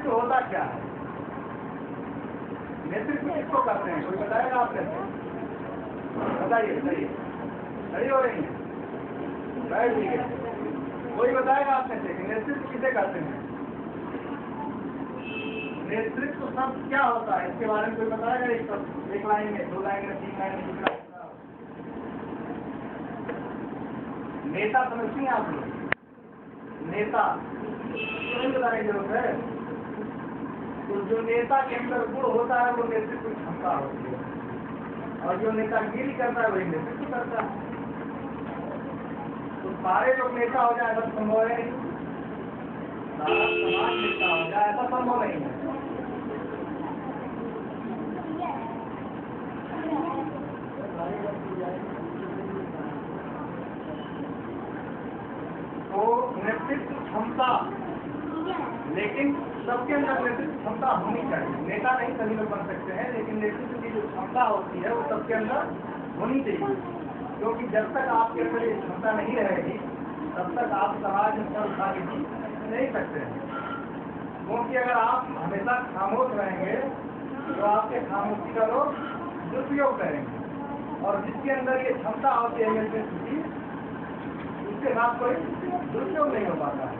नेतृत्व होता क्या है? नेतृत्व किसको करते हैं? कोई बताएगा आपने? बताइए बताइए, सही हो रही है? बैठ लीजिए, कोई बताएगा आपने से कि नेतृत्व किसे करते हैं? नेतृत्व शब्द क्या होता है, इसके बारे में कोई बताएगा? एक लाइन में, 2 लाइन में, 3 लाइन में? नेता समझती हैं आप लोग? नेता नहीं बताने की जरूरत है। तो जो नेता के अंदर गुण होता है वो नेतृत्व क्षमता होती है, और जो नेतागिरी करता है वही नेतृत्व करता है। तो सारे लोग नेता हो जाए ऐसा संभव है? सारा समाज नेता हो जाए ऐसा संभव नहीं है। तो नेतृत्व क्षमता, लेकिन सबके अंदर नेतृत्व क्षमता होनी चाहिए। नेता नहीं सभी लोग बन सकते हैं, लेकिन नेतृत्व की जो क्षमता होती है वो सबके अंदर होनी चाहिए। क्योंकि जब तक आपके अंदर ये क्षमता नहीं रहेगी तब तक आप समाज में सर उठा के जी नहीं सकते हैं। क्योंकि अगर आप हमेशा खामोश रहेंगे तो आपके खामोशी का लोग दुरुपयोग करेंगे, और जिसके अंदर ये क्षमता होती है नेतृत्व की, उसके साथ कोई दुरुपयोग नहीं हो पाता है,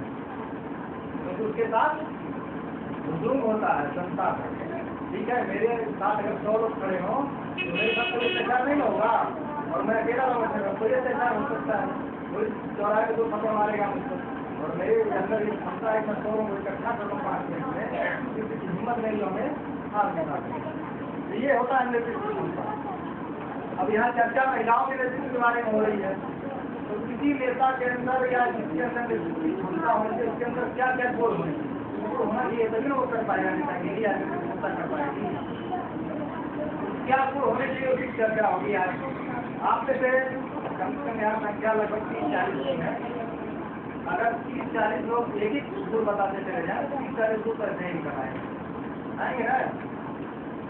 क्योंकि उसके साथ जुर्म होता है जनता का। ठीक है, मेरे साथ अगर 100 लोग खड़े हों तो मेरे साथ कोई अत्याचार नहीं होगा, और मैं अकेला रहूँगा, कोई अत्याचार हो सकता है, कोई चौराहे में 2 थप्पड़ मारेगा मुझको, और मेरे अंदर ये क्षमता है, मैं 100 लोगों को इकट्ठा कर लूँ 5 मिनट में, किसी की हिम्मत नहीं हो हमें हाथ निकाल। ये होता है नेतृत्व क्षमता। अब यहाँ चर्चा महिलाओं के नेतृत्व के बारे में हो रही है, तो किसी नेता के अंदर या जिसके अंदर नेतृत्व की क्षमता होनी चाहिए, उसके अंदर क्या क्या गुण होने चाहिए? गुण होना चाहिए तभी ना वो कर पाएगा नेतागिरी या नेतृत्व कर पाएगी। क्या गुण होने चाहिए उसकी चर्चा होगी आज। आप में से कम से कम यहाँ संख्या लगभग 30-40 लोग हैं। अगर 30-40 लोग एक ही गुण बताते चले जाए तो 30-40 गुण तो ऐसे ही कराएंगे, आएंगे ना?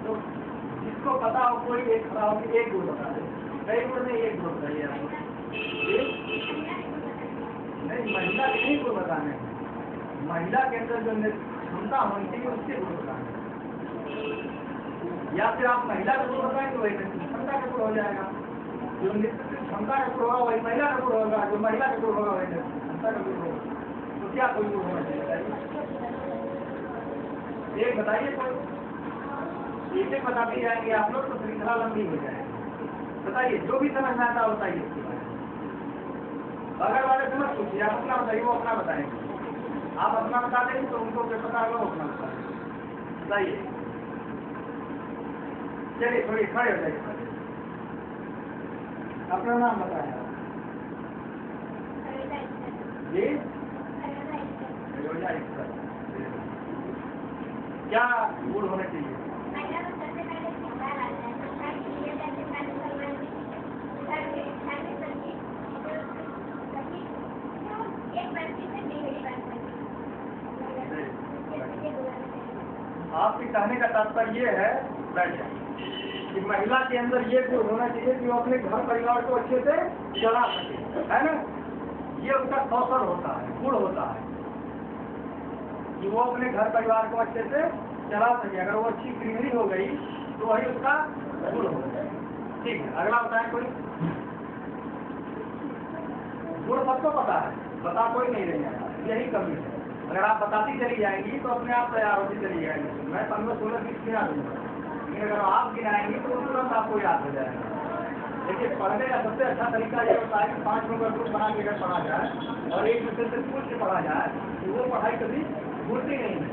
तो जिसको पता हो कोई एक खड़ा हो कि एक गुण बता दे, कई गुण नहीं, एक गुण बताइए आपको। नहीं, महिला के नहीं गुण बताने, महिला के अंदर जो क्षमता होनी चाहिए उसके गुण बताने, या फिर आप महिला का गुण बताएंगे वही क्षमता का गुण हो जाएगा। जो क्षमता का गुण होगा वही महिला का गुण होगा, जो महिला का गुण होगा वही क्षमता का गुण होगा। तो क्या कोई गुण होना चाहिए? एक बताइए, कोई एक एक बताते जाएंगे आप लोग तो श्रृंखला लंबी हो जाएगी। बताइए, जो भी समझना आता बताइए। अगर वाले समझ पूछिए, आप अपना बताइए, वो अपना बताएंगे। आप अपना बता देंगे तो उनको क्या पता होगा, अपना बताइए। चलिए थोड़ी खड़े हो जाइए, अपना नाम बताएं जी। क्या गुण होने चाहिए? आपके कहने का तात्पर्य ये है कि महिला के अंदर ये गुण होना चाहिए कि वो अपने घर परिवार को अच्छे से चला सके, है ना? ये उसका कौशल होता है, गुण होता है कि वो अपने घर परिवार को अच्छे से चला सके। अगर वो अच्छी गृहिणी हो गई तो वही उसका गुण हो गया। ठीक है, अगला बताएं कोई। गुण सबको पता है, बता कोई नहीं रही है, यही कमी है। अगर आप बताती चली जाएंगी तो अपने आप तैयार होती चली जाएंगी। मैं 15-16 गिना दूंगा, लेकिन अगर आप गिनाएंगी तो तुरंत आपको याद हो जाएगा। देखिए, पढ़ने का सबसे अच्छा तरीका ये होता है कि 5 लोगों का ग्रुप बना के अगर पढ़ा जाए और एक दूसरे से पूछ के पढ़ा जाए तो वो पढ़ाई कभी भूलती नहीं है।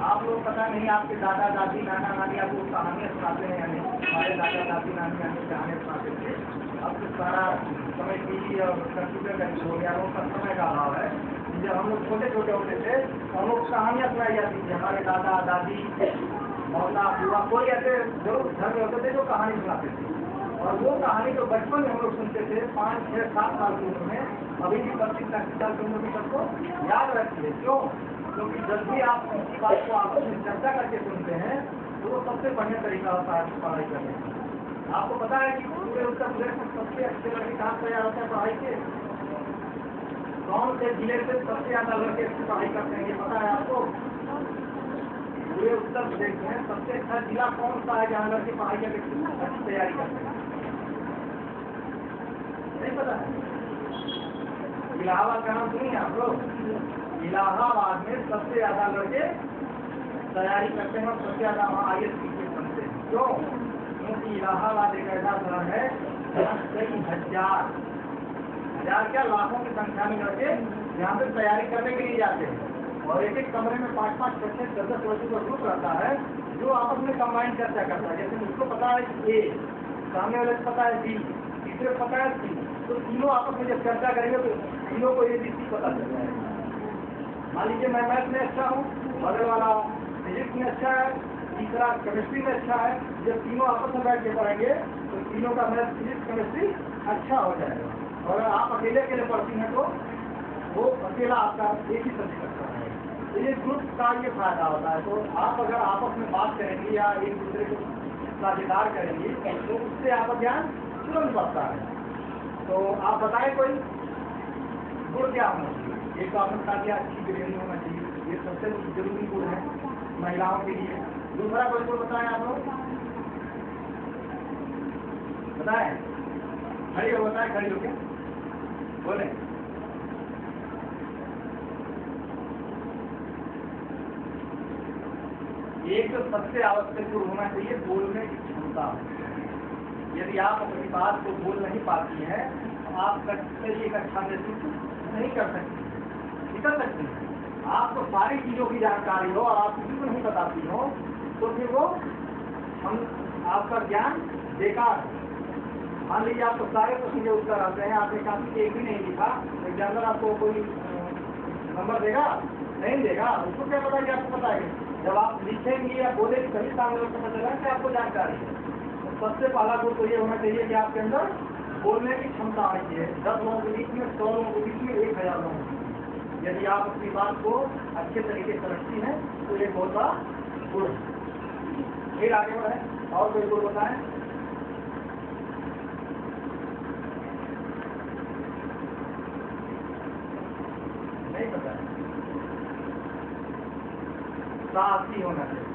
आप लोग पता नहीं आपके दादा दादी नाना नानी आपको कहानियाँ सुनाते हैं या नहीं? हमारे दादा दादी नानी नानी कहानियाँ सुनाते थे। अब तो सारा समय टीवी और कंप्यूटर का हो गया, वो सब समय का अभाव है। जब हम लोग छोटे छोटे होते थे तो हम लोग कहानियाँ सुनाई जाती थी। हमारे दादा दादी मौला बुआ कोई ऐसे जो घर में होते थे जो कहानी सुनाते थे, और वो कहानी जो बचपन में हम लोग सुनते थे 5, 6, 7 साल की उम्र में, अभी भी 25-30 साल की उम्र में सबको याद रखती है। क्यों? क्योंकि जब भी आप किसी बात को आपस में चर्चा करके सुनते हैं तो वो सबसे बढ़िया तरीका होता है पढ़ाई करने का। आपको पता है कि पूरे उत्तर प्रदेश में सबसे अच्छे लड़के कहाँ तैयार होते हैं पढ़ाई के? कौन से जिले से सबसे ज्यादा लड़के अच्छी पढ़ाई करते हैं, ये पता है आपको? पूरे उत्तर प्रदेश में सबसे अच्छा जिला कौन सा है जहाँ लड़के पढ़ाई करके अच्छी तैयारी करते हैं? नहीं पता है? इलाहाबाद का नाम सुनिए आप लोग। इलाहाबाद में सबसे ज्यादा लड़के तैयारी करते हैं और सबसे ज्यादा वहाँ IAS बनते हैं। क्यों? क्योंकि इलाहाबाद एक ऐसा शहर है जहाँ कई हजार क्या लाखों की संख्या में लड़के यहाँ पे तैयारी करने के लिए जाते हैं। और एक एक कमरे में 5-5, 6-6, 10-10 लड़कों का ग्रुप रहता है जो आपस में कंबाइन चर्चा करता है। जैसे मुझको पता है A, सामने वाले को पता है B, तीसरे को पता है C, तो तीनों आपस में जब चर्चा करेंगे तो तीनों को ABC पता चल जाएगा। मान लीजिए मैं मैथ में अच्छा हूँ, बगल वाला फिजिक्स में अच्छा है, तीसरा केमिस्ट्री में अच्छा है। जब तीनों आपस में बैठ के पढ़ेंगे तो तीनों का मैथ, फिजिक्स, केमिस्ट्री अच्छा हो जाएगा। और आप अकेले अकेले पढ़ती हैं तो वो अकेला आपका एक ही सब्जेक्ट अच्छा है। तो ये ग्रुप का ये फायदा होता है। तो आप अगर आपस में बात करेंगी या एक दूसरे को साझेदार करेंगी तो उससे आपका ज्ञान तुरंत बढ़ता है। तो आप बताएं कोई गुण क्या होना चाहिए? एक तो आपने बता दिया अच्छी गृहिणी होना चाहिए, ये सबसे जरूरी गुण है महिलाओं के लिए। दूसरा कोई गुण बताएं आप लोग, बताएं। खड़ी हो, बताएं, खड़ी हो क्या बोले? एक तो सबसे आवश्यक गुण होना चाहिए बोलने की क्षमता। यदि आप अपनी बात को बोल नहीं पाती हैं तो आप एक अच्छा नेतृत्व नहीं कर सकती, निकल सकती हैं। आपको सारी चीजों की जानकारी हो और आप किसी को नहीं बताती हो तो फिर वो आपका ज्ञान बेकार है। मान लीजिए आपको सारे प्रश्न के उत्तर आते हैं, आपने काफी एक भी नहीं लिखा, एग्जामिनर आपको कोई नंबर देगा? नहीं देगा। उसको क्या पता कि आपको पता है? जब आप लिखेंगे या बोलेंगे तभी सामने लोग पता चलेगा कि आपको जानकारी है। तो सबसे पहला गुण तो ये होना चाहिए कि आपके अंदर बोलने की क्षमता आनी चाहिए। 10 लोगों के बीच में, 100 लोगों के बीच में, 1000 लोगों के बीच में यदि आप अपनी बात को अच्छे तरीके से रखती हैं तो ये बहुत बड़ा गुण है। फिर आगे बढ़े और कोई गुण बताएं। नहीं पता है? साहसी होना चाहिए।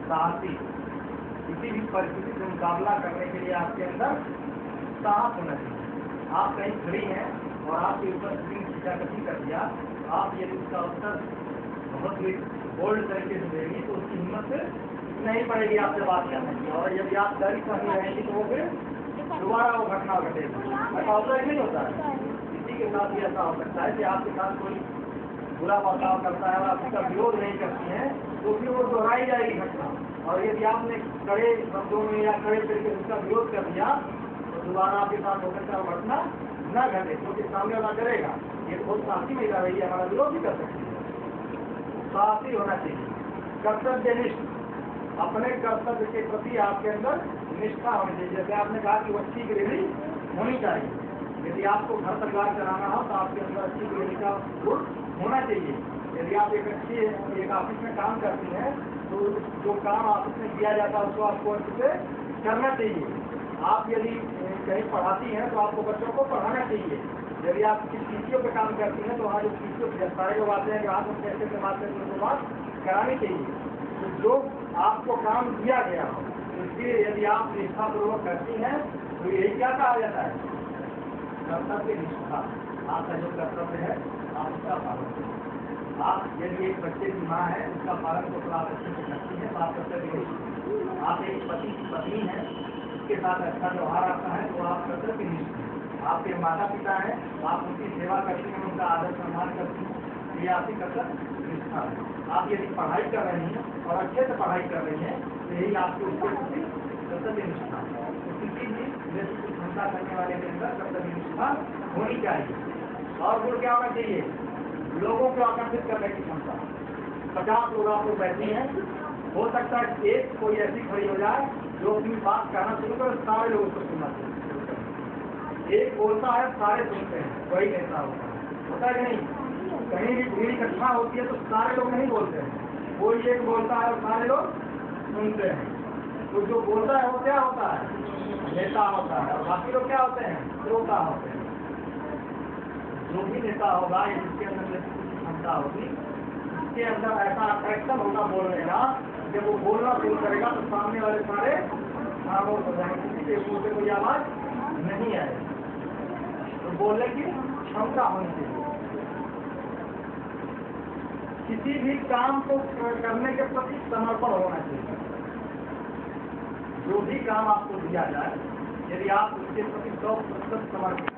साहसी, किसी भी परिस्थिति से मुकाबला करने के लिए आपके अंदर साहस होना चाहिए। आप कहीं खड़ी हैं और आपके ऊपर खींचाकती कर दिया, आप यदि उसका उत्तर बहुत ही बोल्ड तरीके से देंगी तो उसकी हिम्मत से नहीं पड़ेगी आपसे बात करने की। और यदि आप डरी नहीं रहेंगी तो वो फिर दोबारा वो घटना घटेगी। ऐसा होता है नहीं होता है? किसी के साथ भी ऐसा हो सकता है कि आपके साथ कोई बुरा बर्ताव करता है और आप उसका विरोध नहीं करती हैं तो फिर वो दोहराई जाएगी घटना। और यदि आपने कड़े शब्दों में या कड़े तरीके से उसका विरोध कर दिया तो दोबारा आपके साथ हो सकता है घटना न घटे, क्योंकि सामने वाला करेगा ये बहुत साहसी महिला रही है, हमारा विरोध भी कर सकती है। साहसी होना चाहिए। कर्तव्यनिष्ठ, अपने कर्तव्य के प्रति आपके अंदर निष्ठा होनी चाहिए। जैसे आपने कहा कि वो अच्छी गृहिणी होनी चाहिए। यदि आपको घर परिवार चलाना हो तो आपके अंदर अच्छी गृहिणी का गुण होना चाहिए। यदि आप एक ऑफिस में काम करती हैं तो जो काम ऑफिस में किया जाता है उसको आपको अच्छे से करना चाहिए। आप यदि कहीं पढ़ाती हैं तो आपको बच्चों को पढ़ाना चाहिए। यदि आप किसी पीसीओ पे काम करती हैं तो वहाँ जो पीसीओ सारे लोग आते हैं ग्राहक उनसे ऐसे से बात करके उनको बात करानी चाहिए। तो जो आपको काम दिया गया हो इसलिए यदि आप निष्ठापूर्वक करती हैं तो यही क्या कहा जाता है? कर्तव्य निष्ठा। आपका जो कर्तव्य है आप उसका पालन करें। आप यदि एक बच्चे की माँ है उसका पालन को थोड़ा अच्छे से करती है तो आप कर्तव्य निष्ठ। आप एक पति की पत्नी है उसके साथ अच्छा व्यवहार आता है तो आप कर्तव्य निष्ठ हैं। आपके माता पिता हैं, आप उनकी सेवा करती हैं, उनका आदर सम्मान करती हैं, ये आपकी कर्तव्य निष्ठा है। आप यदि पढ़ाई कर रही हैं और अच्छे से पढ़ाई कर रही हैं तो यही आपकी उसके प्रति कर्तव्य निष्ठा है। तो किसी भी नेतृत्व क्षमता करने वाले के अंदर कर्तव्य निष्ठा होनी चाहिए। और गुण क्या होना चाहिए? लोगों को आकर्षित करने की क्षमता। 50 लोग आप लोग बैठे हैं, हो सकता है एक कोई ऐसी खड़ी हो जाए जो अपनी बात कहना शुरू कर सारे लोग उसको सुनना चाहिए। एक बोलता है सारे सुनते हैं, वही नेता होता है कि नहीं? कहीं भी भीड़ इकट्ठा होती है तो सारे लोग नहीं बोलते हैं, कोई एक बोलता है और सारे लोग सुनते हैं। तो जो बोलता है वो क्या होता है? नेता होता है। और बाकी लोग क्या होते हैं? श्रोता होते हैं। जो भी नेता होगा जिसके अंदर क्षमता होगी उसके अंदर ऐसा अट्रैक्शन होगा बोलने का, जब वो बोलना शुरू करेगा तो सामने वाले सारे खामोश हो जाएंगे, किसी के मुंह से कोई आवाज नहीं आएगी। तो बोलने की क्षमता होनी चाहिए। किसी भी काम को करने के प्रति समर्पण होना चाहिए। जो भी काम आपको दिया जाए, यदि आप उसके प्रति 100% समर्पित